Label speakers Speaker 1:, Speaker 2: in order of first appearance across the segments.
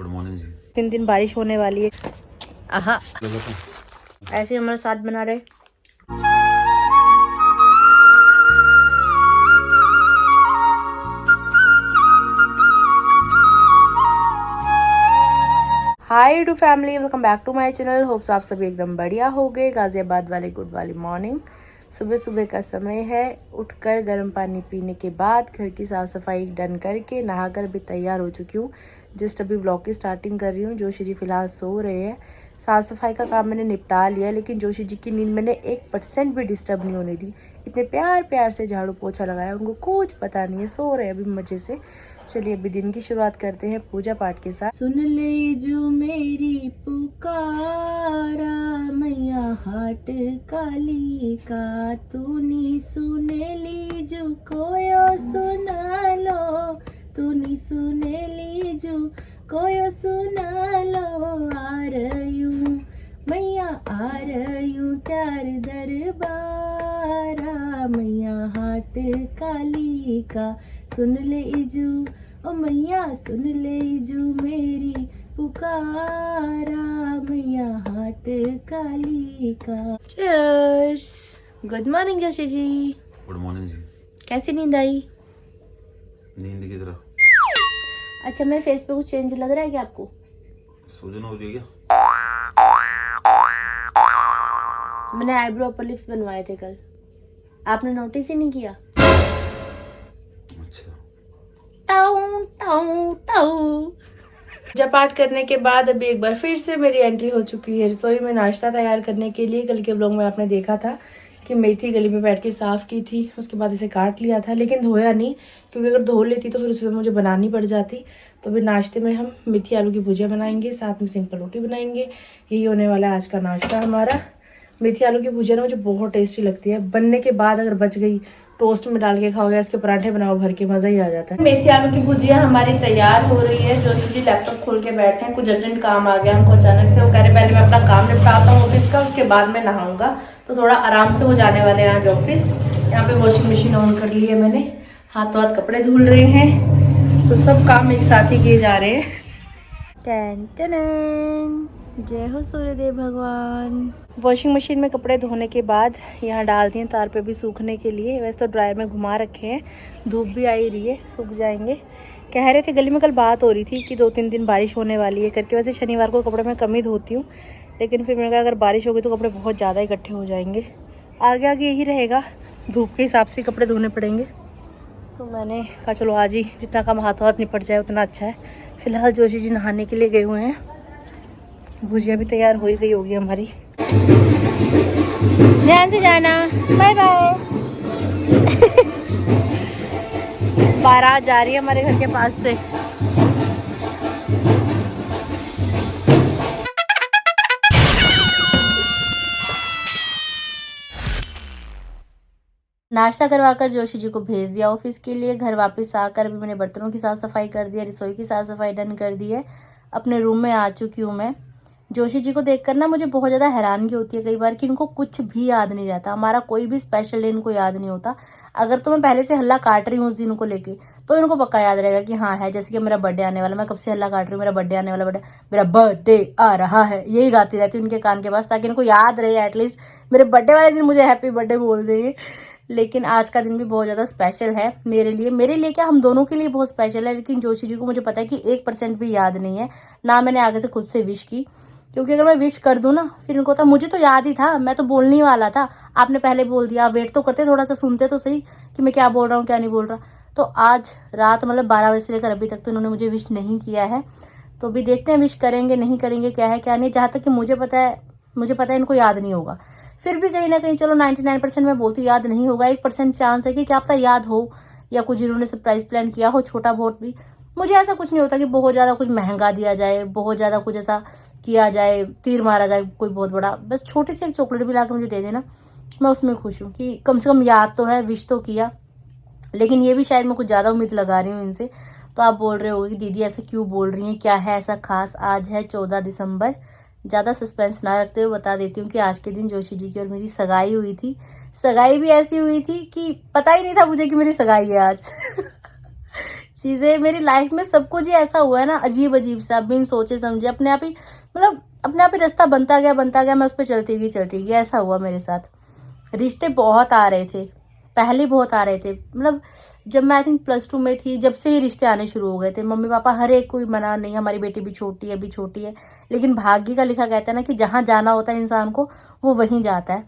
Speaker 1: Good morning जी।
Speaker 2: 3 दिन बारिश होने वाली है। आहा, ऐसे हमारे साथ बना रहे। Hi to family, welcome back to my channel. Hopes आप सभी एकदम बढ़िया हो गए। गाजियाबाद वाले गुड वाली मॉर्निंग। सुबह सुबह का समय है। उठकर गर्म पानी पीने के बाद घर की साफ़ सफाई डन करके नहाकर भी तैयार हो चुकी हूँ। जस्ट अभी ब्लॉग की स्टार्टिंग कर रही हूँ। जोशी जी फिलहाल सो रहे हैं। साफ़ सफाई का काम मैंने निपटा लिया, लेकिन जोशी जी की नींद मैंने 1% भी डिस्टर्ब नहीं होने दी। इतने प्यार प्यार से झाड़ू पोछा लगाया, उनको कुछ पता नहीं है, सो रहे हैं अभी मज़े से। चलिए अभी दिन की शुरुआत करते हैं पूजा पाठ के साथ। सुन ले जो मेरी पुकारा, मैया हाट काली का, तूनी सुने ली जो कोयो सुना लो, तूनी सुने ली जो कोयो सुना लो। आ रही हूँ मैया, आ रही हूँ त्यार दरबारा, मैया हाट काली का। सुन ले इजू ओ मैया, सुन ले इजू मेरी पुकारा, मैया हाट काली का। Cheers. Good morning Joshi ji.
Speaker 1: Good morning जी।
Speaker 2: कैसी नींद आई?
Speaker 1: नींद की तरह।
Speaker 2: अच्छा, मेरे फेस पे कुछ चेंज लग रहा है क्या आपको?
Speaker 1: सूजन हो रही है क्या?
Speaker 2: मैंने आईब्रो अपर लिप्स बनवाए थे कल, आपने नोटिस ही नहीं किया।
Speaker 1: अच्छा।
Speaker 2: Tau tau tau. पूजा पाठ करने के बाद अभी एक बार फिर से मेरी एंट्री हो चुकी है रसोई में नाश्ता तैयार करने के लिए। कल के ब्लॉग में आपने देखा था कि मेथी गली में बैठ के साफ़ की थी, उसके बाद इसे काट लिया था, लेकिन धोया नहीं, क्योंकि अगर धो लेती तो फिर उसे मुझे बनानी पड़ जाती। तो अभी नाश्ते में हम मेथी आलू की भुजिया बनाएंगे, साथ में सिंपल रोटी बनाएंगे। यही होने वाला है आज का नाश्ता हमारा। मेथी आलू की भुजिया ना मुझे बहुत टेस्टी लगती है। बनने के बाद अगर बच गई, टोस्ट में डाल के खाओ या इसके पराठे बनाओ भर के, मज़ा ही आ जाता है। मेथी आलू की भुजिया हमारी तैयार हो रही है। जोशी जी लैपटॉप खोल के बैठे हैं, कुछ अर्जेंट काम आ गया हमको अचानक से। वो कह रहे पहले मैं अपना काम निपटाता हूँ ऑफिस का, उसके बाद मैं नहाऊंगा, तो थोड़ा आराम से वो जाने वाले हैं आज ऑफिस। यहाँ पे वॉशिंग मशीन ऑन कर ली है मैंने, हाथों हाथ कपड़े धुल रहे हैं, तो सब काम एक साथ ही किए जा रहे हैं। टन टन, जय हो सूर्यदेव भगवान। वॉशिंग मशीन में कपड़े धोने के बाद यहाँ डाल दिए तार पे भी सूखने के लिए। वैसे तो ड्रायर में घुमा रखे हैं, धूप भी आई रही है, सूख जाएंगे। कह रहे थे गली में कल बात हो रही थी कि 2-3 दिन बारिश होने वाली है करके। वैसे शनिवार को कपड़े मैं कम ही धोती हूँ, लेकिन फिर मैंने कहा अगर बारिश होगी तो कपड़े बहुत ज़्यादा इकट्ठे हो जाएंगे। आगे आगे यही रहेगा, धूप के हिसाब से कपड़े धोने पड़ेंगे। तो मैंने कहा चलो आज ही जितना काम हाथों हाथ निपट जाए उतना अच्छा है। फिलहाल जोशी जी नहाने के लिए गए हुए हैं। भुजिया भी तैयार हो ही गई होगी हमारी। ध्यान से जाना, बाय बाय। बारात जा रही है हमारे घर के पास से। नाश्ता करवाकर जोशी जी को भेज दिया ऑफिस के लिए। घर वापस आकर भी मैंने बर्तनों की साफ सफाई कर दी है, रसोई की साफ सफाई डन कर दी है। अपने रूम में आ चुकी हूँ मैं। जोशी जी को देखकर ना मुझे बहुत ज़्यादा हैरानगी होती है कई बार कि इनको कुछ भी याद नहीं रहता। हमारा कोई भी स्पेशल डे इनको याद नहीं होता। अगर तो मैं पहले से हल्ला काट रही हूँ उस दिन को लेके, तो इनको पक्का याद रहेगा कि हाँ है। जैसे कि मेरा बर्थडे आने वाला, मैं कब से हल्ला काट रही हूँ, मेरा बर्थडे आने वाला, मेरा बर्थडे आ रहा है, यही गाती रहती हूँ उनके कान के पास, ताकि इनको याद रहे एटलीस्ट मेरे बर्थडे वाले दिन मुझे हैप्पी बर्थडे बोल देंगे। लेकिन आज का दिन भी बहुत ज़्यादा स्पेशल है मेरे लिए क्या, हम दोनों के लिए बहुत स्पेशल है। लेकिन जोशी जी को मुझे पता है कि 1% भी याद नहीं है ना। मैंने आगे से खुद से विश की, क्योंकि अगर मैं विश कर दूं ना फिर इनको था, मुझे तो याद ही था, मैं तो बोलने ही वाला था, आपने पहले बोल दिया। वेट तो करते, थोड़ा सा सुनते तो सही कि मैं क्या बोल रहा हूँ क्या नहीं बोल रहा। तो आज रात मतलब 12 बजे से लेकर अभी तक तो इन्होंने मुझे विश नहीं किया है। तो अभी देखते हैं विश करेंगे नहीं करेंगे, क्या है क्या नहीं। जहाँ तक कि मुझे पता है इनको याद नहीं होगा। फिर भी कहीं ना कहीं चलो 99% मैं बोलती हूँ याद नहीं होगा। 1% चांस है कि क्या पता याद हो, या कुछ इन्होंने सरप्राइज प्लान किया हो छोटा बहुत भी। मुझे ऐसा कुछ नहीं होता कि बहुत ज़्यादा कुछ महंगा दिया जाए, बहुत ज़्यादा कुछ ऐसा किया जाए, तीर मारा जाए कोई बहुत बड़ा। बस छोटी सी एक चॉकलेट भी ला के मुझे दे देना, मैं उसमें खुश हूँ कि कम से कम याद तो है, विश तो किया। लेकिन ये भी शायद मैं कुछ ज़्यादा उम्मीद लगा रही हूँ इनसे। तो आप बोल रहे हो कि दीदी ऐसा क्यों बोल रही हैं, क्या है ऐसा खास? आज है 14 दिसंबर। ज़्यादा सस्पेंस ना रखते हुए बता देती हूँ कि आज के दिन जोशी जी की और मेरी सगाई हुई थी। सगाई भी ऐसी हुई थी कि पता ही नहीं था मुझे कि मेरी सगाई है आज। चीज़ें मेरी लाइफ में सब कुछ ही ऐसा हुआ है ना, अजीब अजीब सा, बिन सोचे समझे अपने आप ही, मतलब अपने आप ही रास्ता बनता गया, मैं उस पर चलती गई, ऐसा हुआ मेरे साथ। रिश्ते बहुत आ रहे थे, पहले बहुत आ रहे थे, मतलब जब मैं आई थिंक +2 में थी, जब से ही रिश्ते आने शुरू हो गए थे। मम्मी पापा हर एक कोई मना नहीं, हमारी बेटी भी छोटी है, अभी छोटी है, लेकिन भाग्य का लिखा कहता है ना कि जहाँ जाना होता है इंसान को वो वहीं जाता है।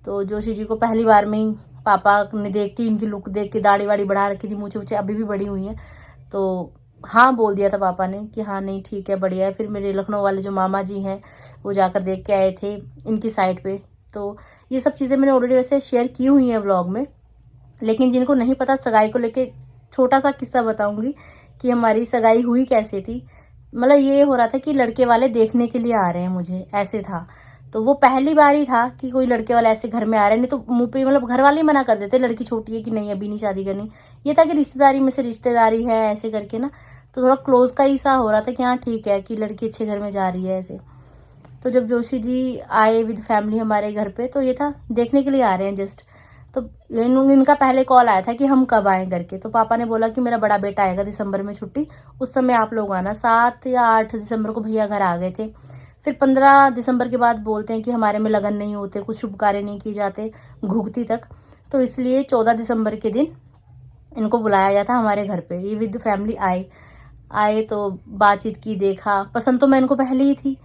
Speaker 2: तो जोशी जी को पहली बार में ही पापा ने देख के, इनकी लुक देख के, दाढ़ी वाड़ी बढ़ा रखी थी, मुझे अभी भी बड़ी हुई है, तो हाँ बोल दिया था पापा ने कि हाँ नहीं ठीक है, बढ़िया है। फिर मेरे लखनऊ वाले जो मामा जी हैं वो जाकर देख के आए थे इनकी साइड पे। तो ये सब चीज़ें मैंने ऑलरेडी वैसे शेयर की हुई हैं व्लॉग में, लेकिन जिनको नहीं पता सगाई को लेके छोटा सा किस्सा बताऊंगी कि हमारी सगाई हुई कैसे थी। मतलब ये हो रहा था कि लड़के वाले देखने के लिए आ रहे हैं मुझे, ऐसे था। तो वो पहली बार ही था कि कोई लड़के वाले ऐसे घर में आ रहे हैं, नहीं तो मुंह पे मतलब घर वाले ही मना कर देते, लड़की छोटी है कि नहीं अभी नहीं शादी करनी। ये था कि रिश्तेदारी में से रिश्तेदारी है ऐसे करके ना, तो थोड़ा क्लोज का ही सा हो रहा था कि हाँ ठीक है कि लड़की अच्छे घर में जा रही है ऐसे। तो जब जोशी जी आए विद फैमिली हमारे घर पे, तो ये था देखने के लिए आ रहे हैं जस्ट। तो इनका पहले कॉल आया था कि हम कब आएँ करके, तो पापा ने बोला कि मेरा बड़ा बेटा आएगा दिसंबर में छुट्टी, उस समय आप लोग आना। 7 या 8 दिसंबर को भैया घर आ गए थे। फिर 15 दिसंबर के बाद बोलते हैं कि हमारे में लगन नहीं होते, कुछ शुभ कार्य नहीं किए जाते घुघती तक, तो इसलिए 14 दिसंबर के दिन इनको बुलाया गया था हमारे घर पे। ये विद फैमिली आए तो बातचीत की, देखा, पसंद तो मैं इनको पहले ही थी।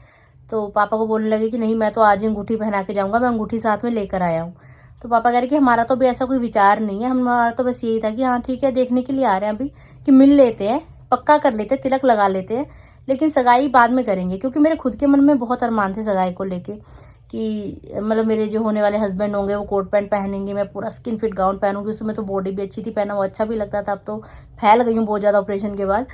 Speaker 2: तो पापा को बोलने लगे कि नहीं मैं तो आज ही अंगूठी पहना के जाऊंगा, मैं अंगूठी साथ में लेकर आया हूँ। तो पापा कह रहे कि हमारा तो भी ऐसा कोई विचार नहीं है, हमारा तो बस यही था कि हाँ ठीक है देखने के लिए आ रहे हैं अभी, कि मिल लेते हैं, पक्का कर लेते हैं, तिलक लगा लेते हैं, लेकिन सगाई बाद में करेंगे। क्योंकि मेरे खुद के मन में बहुत अरमान थे सगाई को लेके कि मतलब मेरे जो होने वाले हस्बैंड होंगे वो कोट पैंट पहनेंगे, मैं पूरा स्किन फिट गाउन पहनूंगी। उस समय तो बॉडी भी अच्छी थी, पहना वो अच्छा भी लगता था, अब तो फैल गई हूँ बहुत ज़्यादा ऑपरेशन के बाद।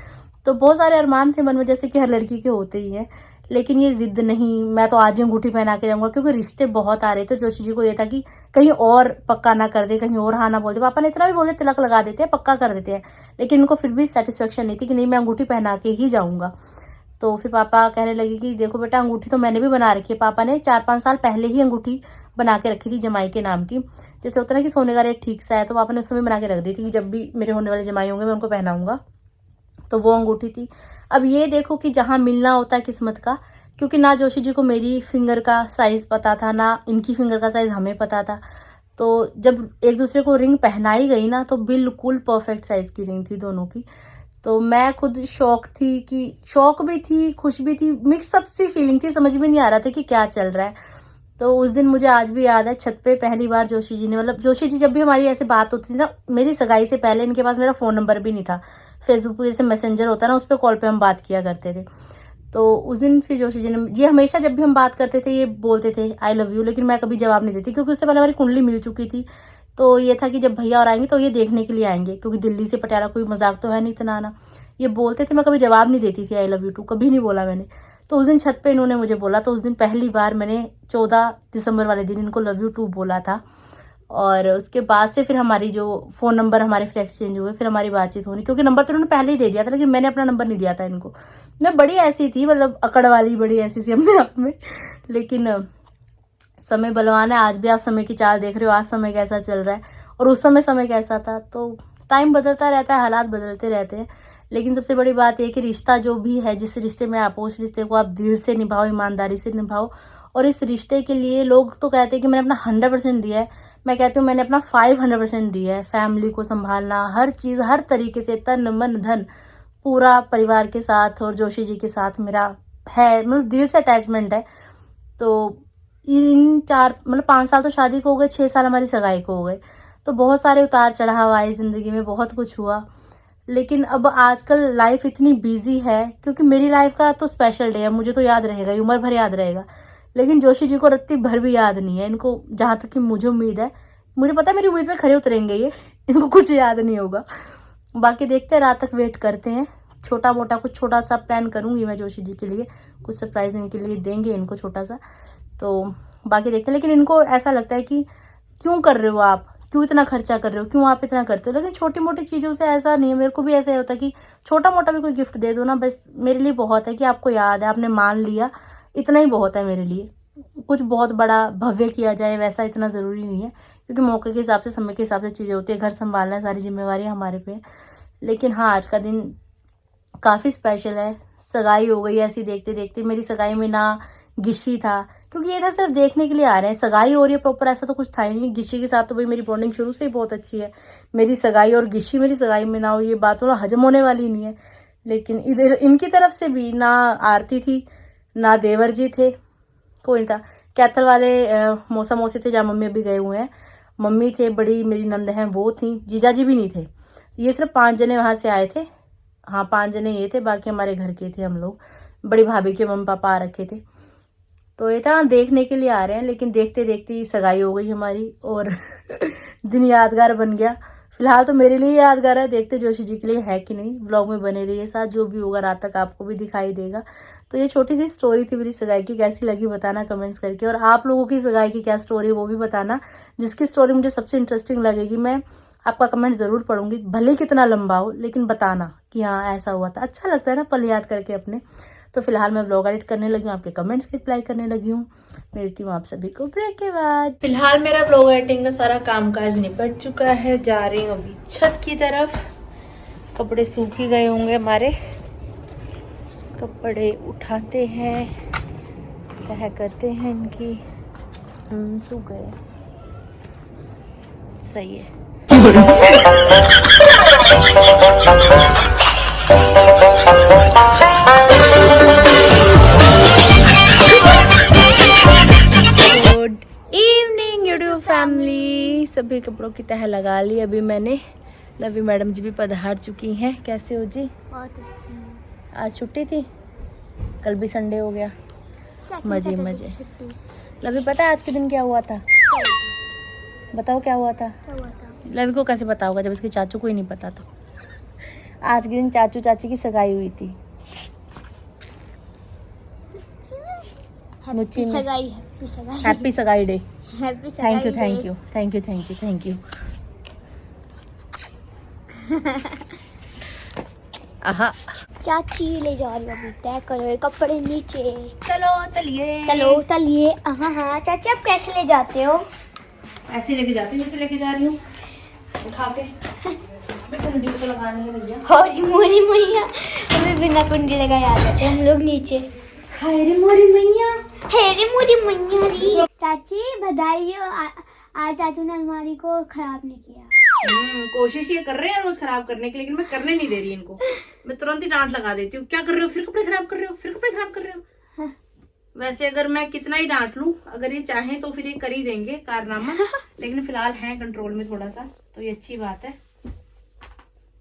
Speaker 2: तो बहुत सारे अरमान थे मन में, जैसे कि हर लड़की के होते ही हैं, लेकिन ये जिद नहीं, मैं तो आज ही अंगूठी पहना के जाऊंगा। क्योंकि रिश्ते बहुत आ रहे थे, जोशी जी को ये था कि कहीं और पक्का ना कर दे, कहीं और हाँ ना बोल दे। पापा ने इतना भी बोल दिया तिलक लगा देते हैं, पक्का कर देते हैं, लेकिन इनको फिर भी सेटिस्फेक्शन नहीं थी कि नहीं मैं अंगूठी पहना के ही जाऊंगा। तो फिर पापा कहने लगे कि देखो बेटा अंगूठी तो मैंने भी बना रखी है। पापा ने 4-5 साल पहले ही अंगूठी बना के रखी थी जमाई के नाम की। जैसे होता है ना कि सोने का रेट ठीक सा है, तो पापा ने उस समय बना के रख दी थी कि जब भी मेरे होने वाले जमाई होंगे मैं उनको पहनाऊंगा। तो वो अंगूठी थी। अब ये देखो कि जहाँ मिलना होता है किस्मत का, क्योंकि ना जोशी जी को मेरी फिंगर का साइज़ पता था, ना इनकी फिंगर का साइज़ हमें पता था। तो जब एक दूसरे को रिंग पहनाई गई ना, तो बिल्कुल परफेक्ट साइज़ की रिंग थी दोनों की। तो मैं खुद शौक थी, कि शौक भी थी, खुश भी थी, मिक्सअप सी फीलिंग थी, समझ में नहीं आ रहा था कि क्या चल रहा है। तो उस दिन मुझे आज भी याद है, छत पे पहली बार जोशी जी ने, मतलब जोशी जी जब भी हमारी ऐसे बात होती थी ना, मेरी सगाई से पहले इनके पास मेरा फ़ोन नंबर भी नहीं था। फेसबुक पे जैसे मैसेंजर होता है ना, उस पर कॉल पे हम बात किया करते थे। तो उस दिन फिर जोशी जी ने, ये हमेशा जब भी हम बात करते थे ये बोलते थे आई लव यू, लेकिन मैं कभी जवाब नहीं देती, क्योंकि उससे पहले हमारी कुंडली मिल चुकी थी। तो ये था कि जब भैया और आएंगे तो ये देखने के लिए आएंगे, क्योंकि दिल्ली से पटियाला कोई मजाक तो है नहीं इतना आना। ये बोलते थे, मैं कभी जवाब नहीं देती थी आई लव यू टू, कभी नहीं बोला मैंने। तो उस दिन छत पे इन्होंने मुझे बोला, तो उस दिन पहली बार मैंने 14 दिसंबर वाले दिन इनको लव यू टू बोला था। और उसके बाद से फिर हमारी जो फ़ोन नंबर हमारे फिर एक्सचेंज हुए, फिर हमारी बातचीत होनी, क्योंकि नंबर तो उन्होंने पहले ही दे दिया था, लेकिन मैंने अपना नंबर नहीं दिया था इनको। मैं बड़ी ऐसी थी, मतलब अकड़ वाली, बड़ी ऐसी सी अपने आप में। लेकिन समय बलवान है, आज भी आप समय की चाल देख रहे हो, आज समय कैसा चल रहा है और उस समय कैसा था। तो टाइम बदलता रहता है, हालात बदलते रहते हैं, लेकिन सबसे बड़ी बात यह कि रिश्ता जो भी है, जिस रिश्ते में आप हो, उस रिश्ते को आप दिल से निभाओ, ईमानदारी से निभाओ। और इस रिश्ते के लिए लोग तो कहते हैं कि मैंने अपना 100% दिया है, मैं कहती हूँ मैंने अपना 500% दिया है। फैमिली को संभालना, हर चीज़, हर तरीके से, तन मन धन, पूरा परिवार के साथ और जोशी जी के साथ मेरा है, मतलब दिल से अटैचमेंट है। तो इन 5 साल तो शादी को हो गए, 6 साल हमारी सगाई को हो गए। तो बहुत सारे उतार चढ़ाव आए ज़िंदगी में, बहुत कुछ हुआ। लेकिन अब आजकल लाइफ इतनी बिजी है, क्योंकि मेरी लाइफ का तो स्पेशल डे है, मुझे तो याद रहेगा, उम्र भर याद रहेगा। लेकिन जोशी जी को रत्ती भर भी याद नहीं है। इनको, जहाँ तक कि मुझे उम्मीद है, मुझे पता है मेरी उम्मीद पे खड़े उतरेंगे ये, इनको कुछ याद नहीं होगा। बाकी देखते हैं, रात तक वेट करते हैं। छोटा मोटा कुछ छोटा सा प्लान करूँगी मैं जोशी जी के लिए, कुछ सरप्राइज इनके लिए देंगे इनको छोटा सा। तो बाकी देखते हैं। लेकिन इनको ऐसा लगता है कि क्यों कर रहे हो आप, क्यों इतना खर्चा कर रहे हो, क्यों आप इतना करते हो। लेकिन छोटी मोटी चीज़ों से ऐसा नहीं है, मेरे को भी ऐसा होता है कि छोटा मोटा भी कोई गिफ्ट दे दो ना, बस मेरे लिए बहुत है कि आपको याद है, आपने मान लिया, इतना ही बहुत है मेरे लिए। कुछ बहुत बड़ा भव्य किया जाए वैसा इतना ज़रूरी नहीं है, क्योंकि मौके के हिसाब से, समय के हिसाब से चीज़ें होती है। घर संभालना है, सारी जिम्मेवारी हमारे पे है। लेकिन हाँ, आज का दिन काफ़ी स्पेशल है। सगाई हो गई ऐसी देखते देखते। मेरी सगाई में ना गिशी था, क्योंकि ये था सिर्फ देखने के लिए आ रहे हैं। सगाई हो रही है प्रॉपर, ऐसा तो कुछ था ही नहीं। गिशी के साथ तो भाई मेरी बॉन्डिंग शुरू से ही बहुत अच्छी है। मेरी सगाई और गिशी मेरी सगाई में ना हो, ये बात थोड़ा हजम होने वाली नहीं है। लेकिन इधर इनकी तरफ से भी ना आरती थी, ना देवर जी थे, कोई नहीं था। कैथल वाले मौसा मौसी थे, जहाँ मम्मी अभी गए हुए हैं। मम्मी थे, बड़ी मेरी नंद हैं वो थी, जीजा जी भी नहीं थे। ये सिर्फ 5 जने वहाँ से आए थे। हाँ, 5 जने ये थे, बाकी हमारे घर के थे हम लोग। बड़ी भाभी के मम्मी पापा आ रखे थे, तो ये था देखने के लिए आ रहे हैं। लेकिन देखते देखते ही सगाई हो गई हमारी और दिन यादगार बन गया। फिलहाल तो मेरे लिए यादगार है, देखते जोशी जी के लिए है कि नहीं। ब्लॉग में बने रहिए साथ, जो भी होगा रात तक आपको भी दिखाई देगा। तो ये छोटी सी स्टोरी थी मेरी सगाई की, कैसी लगी बताना कमेंट्स करके। और आप लोगों की सगाई की क्या स्टोरी वो भी बताना। जिसकी स्टोरी मुझे सबसे इंटरेस्टिंग लगेगी मैं आपका कमेंट ज़रूर पढ़ूंगी, भले कितना लंबा हो, लेकिन बताना कि हाँ ऐसा हुआ था। अच्छा लगता है ना पल याद करके अपने। तो फिलहाल मैं ब्लॉग एडिट करने लगी हूँ, आपके कमेंट्स की रिप्लाई करने लगी हूँ। मिलती हूँ आप सभी को ब्रेक के बाद। फिलहाल मेरा ब्लॉग एडिटिंग का सारा कामकाज निपट चुका है। जा रही हूँ अभी छत की तरफ। कपड़े सूख ही गए होंगे हमारे, कपड़े उठाते हैं, तह करते हैं इनकी। सूख गए, सही है। Good evening YouTube family. सभी कपड़ों की तह लगा ली अभी मैंने। लवी मैडम जी भी पधार चुकी हैं। कैसे हो जी?
Speaker 3: बहुत अच्छी है।
Speaker 2: आज छुट्टी थी, कल भी संडे हो गया, मजे मजे। लवी पता है आज के दिन क्या हुआ था? बताओ क्या हुआ था?
Speaker 3: क्या हुआ था?
Speaker 2: लवी को कैसे पता होगा जब इसके चाचू को ही नहीं पता? तो आज के दिन चाचू चाची की सगाई हुई थी। मुच्ची में।
Speaker 3: सगाई, हैप्पी सगाई,
Speaker 2: हैप्पी सगाई डे।
Speaker 3: हैप्पी सगाई।
Speaker 2: Thank you thank you thank you thank you thank you. आहा,
Speaker 3: चाची ले जा रही है, अभी तय करो कपड़े नीचे।
Speaker 2: चलो चलिए।
Speaker 3: चलो चलिए। हाँ हाँ चाची, आप कैसे ले जाते हो?
Speaker 2: ऐसे लेके जाती हूँ जैसे लेके जा रही हूँ, उठा के। कुंडी तो लगानी है भैया।
Speaker 3: और मोरी मैया, हमें बिना कुंडी लगाए आ जाते हम लोग नीचे।
Speaker 2: हाय रे मोरी मैया,
Speaker 3: हे रे मोरी मैया री। चाची बधाई हो, आज चाचू ने अलमारी को खराब नहीं किया।
Speaker 2: कोशिश ये कर रहे हैं रोज खराब करने की, लेकिन मैं करने नहीं दे रही इनको। मैं तुरंत ही डांट लगा देती हूँ। क्या कर रहे हो? फिर कपड़े खराब कर रहे हो, फिर कपड़े खराब कर रहे हो।
Speaker 3: हाँ।
Speaker 2: वैसे अगर मैं कितना ही डांट लूं, अगर ये चाहें तो फिर ये कर ही देंगे कारनामा। लेकिन फिलहाल है कंट्रोल में थोड़ा सा, तो ये अच्छी बात है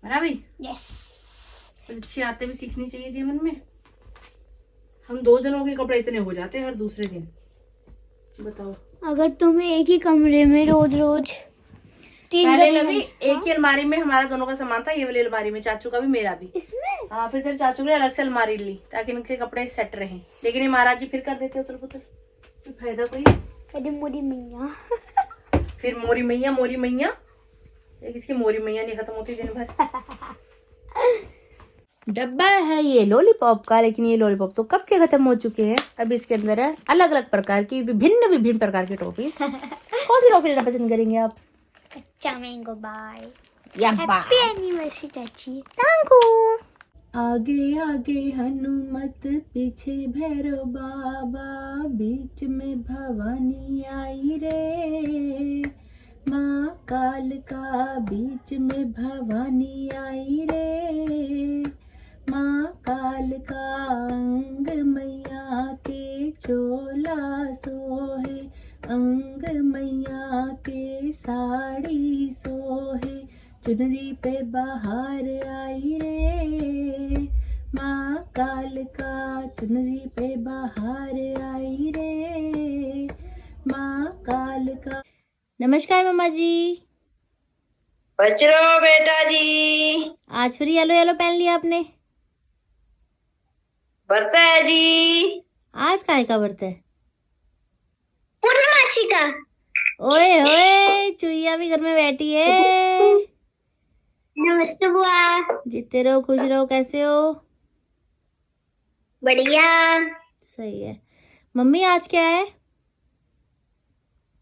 Speaker 2: ना भाई?
Speaker 3: यस।
Speaker 2: कुछ अच्छी आदतें भी सीखनी चाहिए जीवन में। हम 2 जनों के कपड़े इतने हो जाते हैं हर दूसरे दिन, बताओ।
Speaker 3: अगर तुम्हें एक ही कमरे में रोज रोज
Speaker 2: पहले लवी एक ही अलमारी में हमारा दोनों का सामान था, ये वाली अलमारी में, चाचू का भी मेरा भी।
Speaker 3: इसमें
Speaker 2: हाँ, फिर तेरे चाचू ने अलग से अलमारी ली ताकि इनके कपड़े सेट रहे। लेकिन ये महाराज जी फिर कर देते उतर पुतर, तो फायदा कोई।
Speaker 3: अरे मोरी मैया।
Speaker 2: फिर मोरी मैया एक इसकी मोरी मैया नहीं खत्म होती दिन भर। डब्बा है ये लॉलीपॉप का, लेकिन ये लॉलीपॉप तो कब के खत्म हो चुके हैं। अब इसके अंदर है अलग अलग प्रकार की विभिन्न प्रकार की टॉफीज। कौन सी टॉफी ज्यादा पसंद करेंगे आप?
Speaker 3: कच्चा मैंगो बाय।
Speaker 2: या
Speaker 3: हैप्पी एनिवर्सरी चाची।
Speaker 2: Thank you. आगे आगे हनुमत, पीछे भैरव बाबा, बीच में भवानी आई रे। माँ काल का बीच में भवानी आई रे। माँ काल का अंग मैया के चोला सोहे, अंग मैया के साड़ी सोहे, चुनरी पे बाहर आई रे। माँ काल का चुनरी पे बाहर आई रे। माँ काल का। नमस्कार मम्मा जी।
Speaker 4: बच रहो बेटा जी।
Speaker 2: आज फिर येलो येलो पहन लिया आपने?
Speaker 4: बरता है जी।
Speaker 2: आज काय का व्रत है?
Speaker 3: पूर्णमासी का।
Speaker 2: ओए ओए, चुईया भी घर में बैठी है।
Speaker 3: नमस्ते बुआ।
Speaker 2: जीते रहो, खुश रहो। कैसे हो?
Speaker 3: बढ़िया।
Speaker 2: सही है। मम्मी आज क्या है?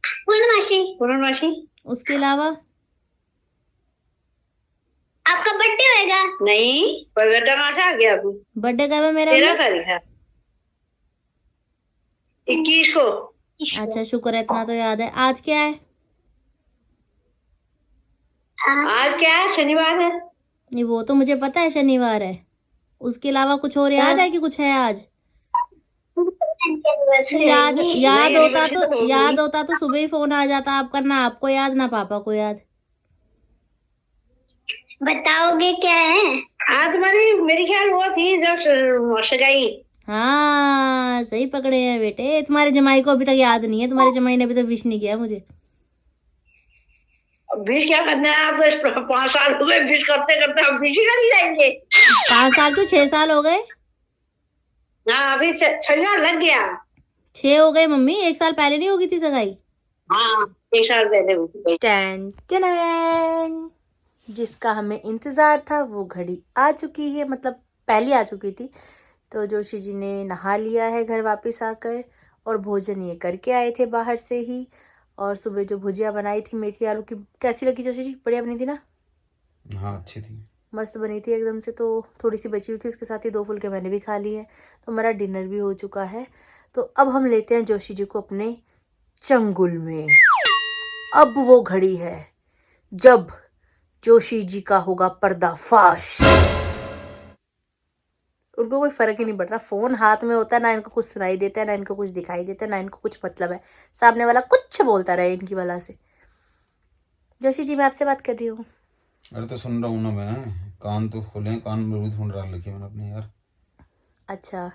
Speaker 3: पूर्णमासी।
Speaker 4: पूर्णमासी।
Speaker 2: उसके अलावा
Speaker 3: आपका बर्थडे होएगा?
Speaker 4: नहीं, पर बेटा कहाँ से आ गया अभी?
Speaker 2: बर्थडे कब है मेरा?
Speaker 4: तेरा
Speaker 2: अभी?
Speaker 4: करी है 21 को।
Speaker 2: अच्छा शुक्र है, इतना तो याद है। आज क्या है?
Speaker 4: आज क्या है? शनिवार है।
Speaker 2: नहीं वो तो मुझे पता है शनिवार है, उसके अलावा कुछ और याद है कि कुछ है आज? याद याद होता तो सुबह ही फोन आ जाता आपका, ना आपको याद ना पापा को याद।
Speaker 3: बताओगे क्या है?
Speaker 4: हाँ, तुम्हारी मेरी ख्याल वो थी जब सगाई।
Speaker 2: हाँ सही पकड़े हैं बेटे, तुम्हारे जमाई को अभी तक याद नहीं है, तुम्हारे जमाई ने अभी तक विश नहीं किया मुझे।
Speaker 4: अब 20 क्या करना है? आप तो 5 साल हो गए 20 करते करते, अब 20 ही नहीं जाएंगे।
Speaker 2: 5 साल तो 6 साल हो गए।
Speaker 4: हाँ, अभी 6 लग गया।
Speaker 2: 6 हो गए मम्मी, 1 साल पहले नहीं होगी थी सगाई।
Speaker 4: हाँ, 1 साल पहले हुई थी।
Speaker 2: टन टन, जिसका हमें इंतजार था वो घड़ी आ चुकी है, मतलब पहले आ चुकी थी। तो जोशी जी ने नहा लिया है घर वापस आकर, और भोजन ये करके आए थे बाहर से ही। और सुबह जो भुजिया बनाई थी मेथी आलू की, कैसी लगी जोशी जी? बढ़िया बनी थी ना?
Speaker 1: हाँ अच्छी थी।
Speaker 2: मस्त बनी थी एकदम से। तो थोड़ी सी बची हुई थी, उसके साथ ही 2 फुलके मैंने भी खा लिए हैं। तो हमारा डिनर भी हो चुका है। तो अब हम लेते हैं जोशी जी को अपने चंगुल में। अब वो घड़ी है जब जोशी जी का होगा पर्दाफाश। उनको कोई फर्क ही नहीं पड़ रहा, फोन हाथ में होता है ना, इनको कुछ सुनाई देता है ना, इनको कुछ दिखाई देता है ना, इनको कुछ मतलब है सामने वाला कुछ बोलता रहे इनकी वजह से। जोशी जी मैं आपसे बात कर रही हूँ।
Speaker 1: अरे तो सुन रहा हूँ ना मैं, कान तो खोले, कान में जरूर ढूंढ रहा लेके मैंने अपने यार।
Speaker 2: अच्छा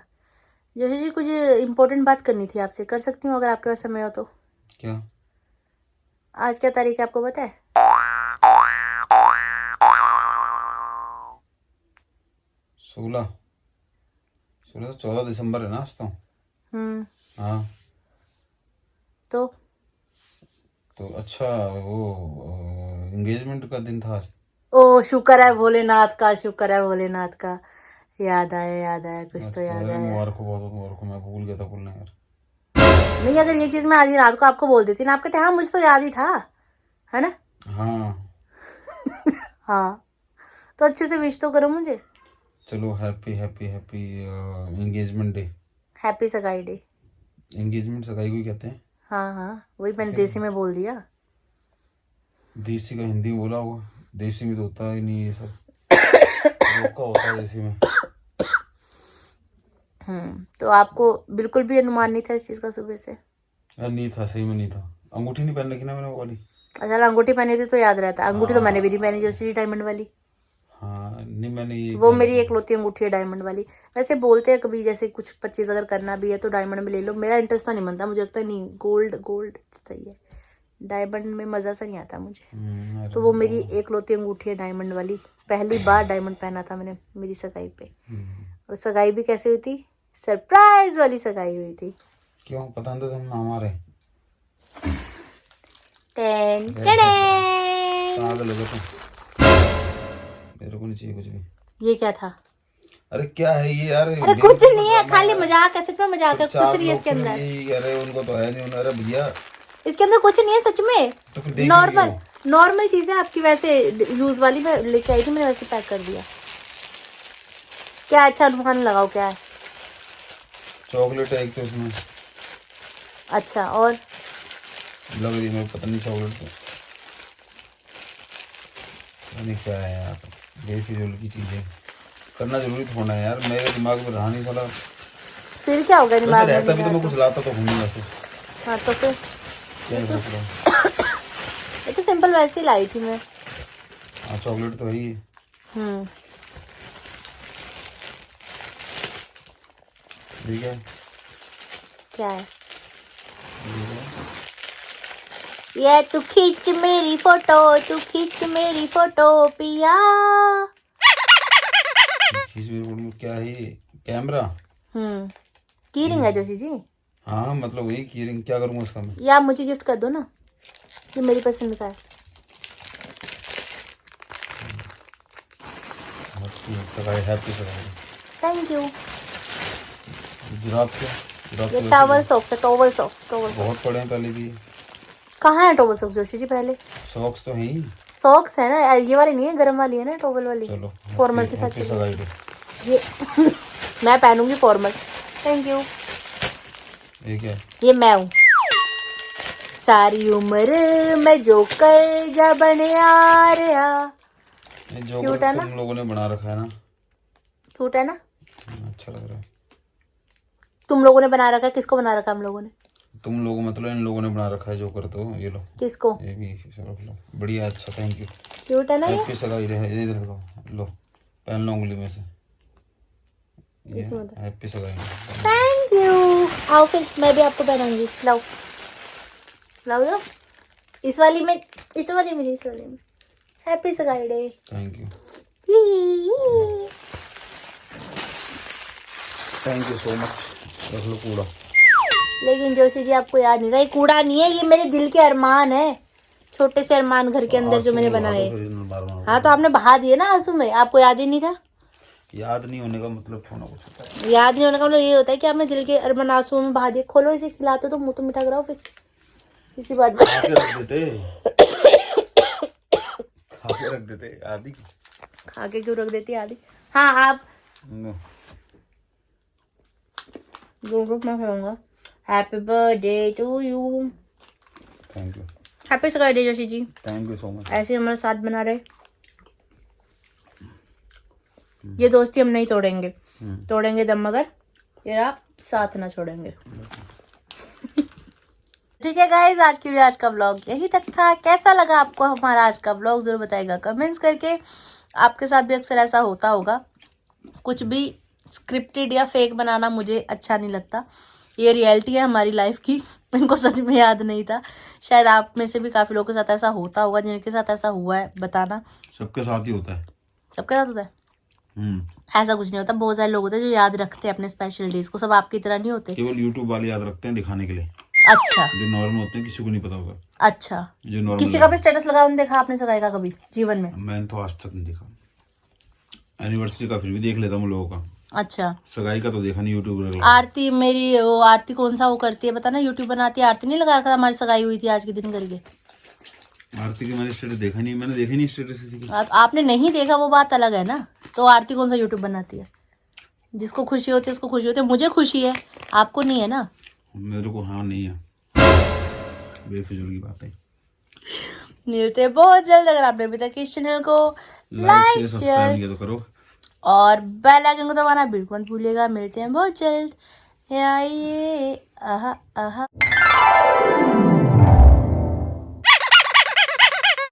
Speaker 2: जोशी जी, कुछ इम्पोर्टेंट बात करनी थी आपसे, कर सकती हूँ अगर आपके पास समय हो तो?
Speaker 1: क्या?
Speaker 2: आज क्या तारीख है आपको पता है?
Speaker 1: 16 तो 14 दिसंबर है ना आज तो। हाँ तो अच्छा, वो एंगेजमेंट का दिन था आज।
Speaker 2: ओ शुक्र है भोलेनाथ का, शुक्र है भोलेनाथ का, याद आया कुछ तो याद आया।
Speaker 1: मुबारक हो, बहुत मुबारक हो, मैं भूल गया था बोलना यार।
Speaker 2: नहीं अगर ये चीज मैं आधी रात को आपको बोल देती ना, आप कहते हाँ मुझे तो याद ही था, है ना?
Speaker 1: हाँ
Speaker 2: हाँ तो अच्छे से विश तो करो मुझे।
Speaker 1: चलो happy happy happy engagement day.
Speaker 2: Happy सगाई डे।
Speaker 1: एंगेजमेंट सगाई को ही कहते हैं।
Speaker 2: हाँ वही मैंने देसी में बोल दिया।
Speaker 1: देसी का हिंदी में बोला होगा, देसी में तो होता ही नहीं ये सब, रोका होता है देसी में।
Speaker 2: तो आपको बिल्कुल भी अनुमान नहीं था इस चीज का सुबह से?
Speaker 1: नहीं था, सही में नहीं था। अंगूठी नहीं पहन रखी ना मैंने वो वाली।
Speaker 2: अच्छा अंगूठी पहनी थी तो याद रहता। अंगूठी तो मैंने भी नहीं पहनी, जो डायमंड वाली।
Speaker 1: हाँ नहीं मैंने ये,
Speaker 2: वो मेरी एकलौती अंगूठी है डायमंड वाली। वैसे बोलते हैं कभी जैसे कुछ परचेज अगर करना भी है तो डायमंड में ले लो, मेरा इंटरेस्ट तो नहीं बनता, मुझे लगता है नहीं गोल्ड सही है, डायमंड में मजा सा नहीं आता मुझे। तो वो मेरी एकलौती अंगूठी है डायमंड वाली। पहली बार डायमंड पहना था मैंने मेरी सगाई पे। और सगाई भी कैसे हुई थी? सरप्राइज वाली सगाई हुई थी।
Speaker 1: क्यों पता नहीं था तुम हमारे लगे तो मेरे को नहीं चाहिए कुछ भी।
Speaker 2: ये क्या था?
Speaker 1: अरे क्या है ये यार?
Speaker 2: अरे कुछ नहीं है, खाली मजाक है, सच में मजाक है, कुछ नहीं है इसके अंदर।
Speaker 1: अरे उनको तो है नहीं। अरे भैया
Speaker 2: इसके अंदर कुछ नहीं है सच में,
Speaker 1: तो
Speaker 2: नॉर्मल चीज है आपकी, वैसे यूज वाली मैं लेके आई थी, मैंने वैसे पैक कर दिया। क्या अच्छा अनुमान लगाओ क्या है?
Speaker 1: चॉकलेट है एक तो इसमें।
Speaker 2: अच्छा और
Speaker 1: लग रही है, पता नहीं चॉकलेट तो नहीं क्या है यार, बेफिजूल की चीजें करना जरूरी थोड़ा है यार। मेरे दिमाग में रहा नहीं साला।
Speaker 2: फिर क्या होगा दिमाग में?
Speaker 1: रहता भी तो मैं कुछ लाता तो हूँ नहीं वैसे।
Speaker 2: हाँ तो फिर
Speaker 1: क्या
Speaker 2: ये तो सिंपल वैसे ही लाई थी मैं।
Speaker 1: हाँ चॉकलेट तो है ही है। ठीक है।
Speaker 2: क्या है ये? तू खींच मेरी फोटो, तू खींच मेरी फोटो पिया।
Speaker 1: खींच मेरी फोटो में क्या है ये? कैमरा।
Speaker 2: की रिंग है जोशी जी।
Speaker 1: हाँ मतलब वही की रिंग। क्या करूँगा उसका मैं?
Speaker 2: या मुझे गिफ्ट कर दो ना, ये मेरी पसंद का है।
Speaker 1: हैप्पी सगाई।
Speaker 2: Thank you.
Speaker 1: जुराब से
Speaker 2: ये टॉवल सॉक्स है, टॉवल सॉक्स
Speaker 1: बहुत पड़े हैं पहले भी।
Speaker 2: कहाँ है टॉवल सॉक्स जोशी जी? पहले
Speaker 1: सॉक्स तो है ही।
Speaker 2: सॉक्स है ना, ये वाली नहीं है, गर्म वाली है ना, टॉवल वाली।
Speaker 1: चलो
Speaker 2: फॉर्मल के साथ
Speaker 1: हैप्पी सगाई डे।
Speaker 2: ये मैं पहनूंगी फॉर्मल। Thank you.
Speaker 1: ये क्या है?
Speaker 2: ये मैं हूँ। सारी उम्र मैं जोकर जा बने आ रहा।
Speaker 1: ये जो
Speaker 2: क्यूट है ना?
Speaker 1: तुम लोगों ने बना रखा है ना,
Speaker 2: क्यूट है ना?
Speaker 1: अच्छा लग रहा है।
Speaker 2: तुम लोगों ने बना रखा है? किसको बना रखा हम लोगों ने?
Speaker 1: तुम लोगों मतलब इन लोगों ने बना रखा है जोकर। तो ये लो,
Speaker 2: किसको?
Speaker 1: ये भी चलो लो, बढ़िया, अच्छा, थैंक यू।
Speaker 2: क्यूट है ना ये?
Speaker 1: हैप्पी सगाई डे है। इधर देखो, लो पहन लो उंगली में से।
Speaker 2: इसमें तो।
Speaker 1: हैप्पी सगाई डे।
Speaker 2: Thank you. आओ फिर मैं भी आपको पहनाऊंगी। लाओ लाओ लाओ। इस वाली में, इस वाली में, इस वाली में। हैप्पी सगाई डे।
Speaker 1: थैंक यू,
Speaker 2: लेकिन
Speaker 1: थैंक यू सो मच। रख लो कूड़ा।
Speaker 2: जोशी जी आपको याद नहीं था, ये कूड़ा नहीं है, ये मेरे दिल के अरमान है, छोटे से अरमान घर के अंदर जो मैंने बनाए। हाँ तो आपने बहा दिए ना आंसू में, आपको याद ही नहीं था।
Speaker 1: याद नहीं होने का मतलब थोड़ा कुछ होता है।
Speaker 2: याद नहीं होने का मतलब ये होता है कि आपने दिल के अरमान आंसुओं में बहा दिए। खोलो इसे, खिलाते तो मुंह तो मीठा कराओ फिर इसी बात में।
Speaker 1: खा के रख देते, खा के रख देते आदि।
Speaker 2: खा के क्यों रख देती आदि? हाँ आप मैं खाऊंगा। Happy birthday to you.
Speaker 1: Thank you,
Speaker 2: happy birthday Joshi ji.
Speaker 1: Thank you so much.
Speaker 2: ऐसे हमारे साथ बना रहे। ये दोस्ती हम नहीं तोड़ेंगे, तोड़ेंगे दम मगर तेरा साथ ना छोड़ेंगे। ठीक है गाइज, आज की वीडियो, आज का व्लॉग यही तक था। कैसा लगा आपको हमारा आज का व्लॉग जरूर बताइएगा कमेंट्स करके। आपके साथ भी अक्सर ऐसा होता होगा, कुछ भी स्क्रिप्टेड या फेक बनाना मुझे अच्छा नहीं लगता। ये रियलिटी है हमारी लाइफ की। इनको सच में याद नहीं था। शायद आप में से भी काफी लोगों के साथ ऐसा होता होगा, जिनके साथ ऐसा हुआ है बताना।
Speaker 1: सबके साथ ही होता है।
Speaker 2: सबके साथ होता है? ऐसा कुछ नहीं होता। बहुत सारे लोग होते हैं जो याद रखते हैं अपने स्पेशल डेज को। सब आपकी तरह नहीं होते।
Speaker 1: केवल यूट्यूब वाले याद रखते हैं दिखाने के लिए।
Speaker 2: अच्छा
Speaker 1: जो नॉर्मल होते हैं किसी को नहीं पता होगा।
Speaker 2: अच्छा,
Speaker 1: जो नॉर्मल
Speaker 2: किसी का भी स्टेटस लगाओ देखा आपने सगाई का कभी जीवन में?
Speaker 1: मैंने तो आज तक नहीं देखा। एनिवर्सरी का फिर भी देख लेता हूँ लोगों का।
Speaker 2: अच्छा,
Speaker 1: सगाई का तो देखा नहीं यूट्यूब।
Speaker 2: आरती मेरी, वो आरती कौन सा वो करती है बताना, यूट्यूब बनाती है। आरती नहीं लगा रखा, हमारी सगाई हुई थी आज के दिन करके।
Speaker 1: आरती की मैंने स्टेटस देखा नहीं, मैंने देखा नहीं स्टेटस किसी की।
Speaker 2: तो आपने नहीं देखा वो बात अलग है ना। तो आरती कौन सा यूट्यूब बनाती है? जिसको खुशी होती है उसको खुशी होती है। मुझे खुशी है, आपको नहीं है ना।
Speaker 1: मेरे को हाँ नहीं है, बेफिजूल की बात है।
Speaker 2: मिलते हैं बहुत जल्द। अगर आपने अभी तक इस चैनल को लाइक
Speaker 1: सब्सक्राइब किया तो करो
Speaker 2: और बेल आइकन को दबाना बिल्कुल मत भूलिएगा। मिलते हैं बहुत जल्द। आइए आहा आहा।